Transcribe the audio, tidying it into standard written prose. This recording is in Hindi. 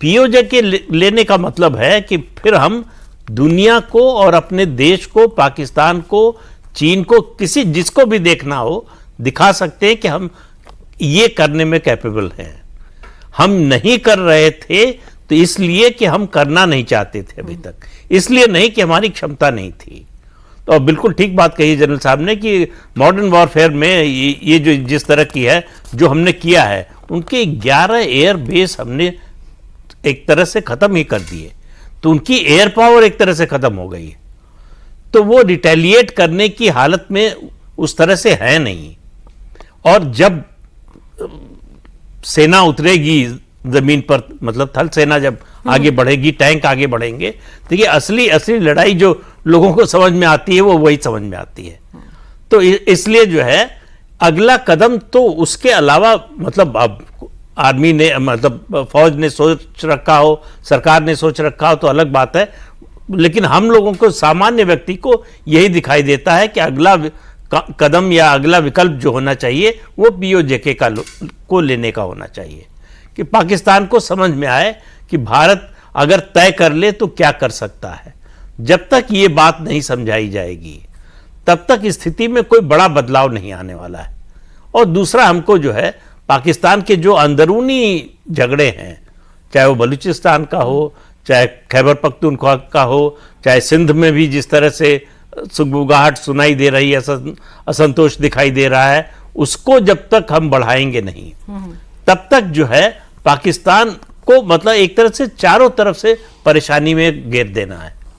पीओजे के लेने का मतलब है कि फिर हम दुनिया को और अपने देश को, पाकिस्तान को, चीन को, किसी जिसको भी देखना हो, दिखा सकते हैं कि हम ये करने में कैपेबल हैं। हम नहीं कर रहे थे तो इसलिए कि हम करना नहीं चाहते थे अभी तक, इसलिए नहीं कि हमारी क्षमता नहीं थी। तो बिल्कुल ठीक बात कही जनरल साहब ने कि मॉडर्न वॉरफेयर में ये जो जिस तरह की है, जो हमने किया है, उनके 11 एयर बेस हमने एक तरह से खत्म ही कर दिए, तो उनकी एयर पावर एक तरह से खत्म हो गई है। तो वो रिटेलिएट करने की हालत में उस तरह से है नहीं। और जब सेना उतरेगी जमीन पर, मतलब थल सेना जब आगे बढ़ेगी, टैंक आगे बढ़ेंगे, तो ये असली लड़ाई जो लोगों को समझ में आती है वो वही समझ में आती है। तो इसलिए जो है अगला कदम तो उसके अलावा, मतलब अब आर्मी ने, मतलब फौज ने सोच रखा हो, सरकार ने सोच रखा हो तो अलग बात है, लेकिन हम लोगों को, सामान्य व्यक्ति को यही दिखाई देता है कि अगला कदम या अगला विकल्प जो होना चाहिए वो पीओजेके को लेने का होना चाहिए, कि पाकिस्तान को समझ में आए कि भारत अगर तय कर ले तो क्या कर सकता है। जब तक ये बात नहीं समझाई जाएगी तब तक स्थिति में कोई बड़ा बदलाव नहीं आने वाला है। और दूसरा, हमको जो है पाकिस्तान के जो अंदरूनी झगड़े हैं, चाहे वो बलूचिस्तान का हो, चाहे खैबर पख्तूनख्वा का हो, चाहे सिंध में भी जिस तरह से सुगबुगाहट सुनाई दे रही है, असंतोष दिखाई दे रहा है, उसको जब तक हम बढ़ाएंगे नहीं तब तक जो है पाकिस्तान को, मतलब एक तरह से चारों तरफ से परेशानी में घेर देना है।